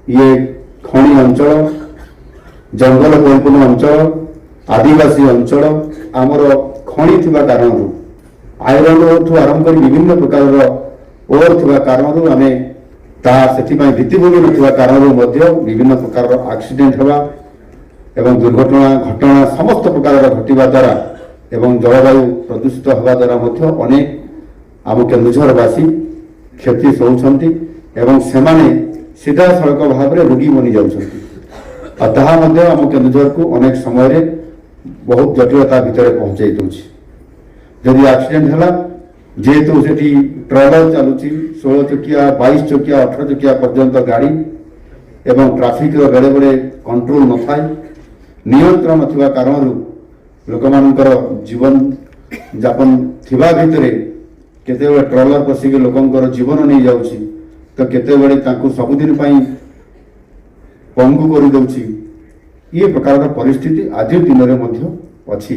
ये खଣି अंचल जंगल परिपूर्ण अंचल आदिवासी अंचल आमर खଣି थिबा कारण आयरन ठू आरंभ कर विभिन्न प्रकार ओर थिबा कारण आम तापाई भित्तिभूमि नथिबा कारण विभिन्न प्रकार एक्सीडेंट हवा एवं दुर्घटना घटना समस्त प्रकार घटवा द्वारा एवं जलवायु प्रदूषित हवा द्वारा अनेक आम केन्दुझरवासी क्षति सहउछंती एवं सेमाने सीधा सड़क भाव में रोगी बनी जाउछंती आम केन्दुझर को अनेक समय बहुत जटिलता भितर पहुंचाई दूसरी जदि एक्सीडेंट है जेहेतु से ट्रलर चलुची 16 चकिया 22 चकिया 18 चकिया पर्यंत गाड़ी एवं ट्राफिक बेले बेले कंट्रोल न थाए नियंत्रण नथिबा कारण लोक मानकर जीवन जापन थिबा भितरे केतेबेले ट्रलर पशिक लोकंकर जीवन नहीं जाउची तो केतेबेले तांकु सबुदिन पई पंगु करि दउची ये प्रकार परिस्थिति आज दिन में अच्छी।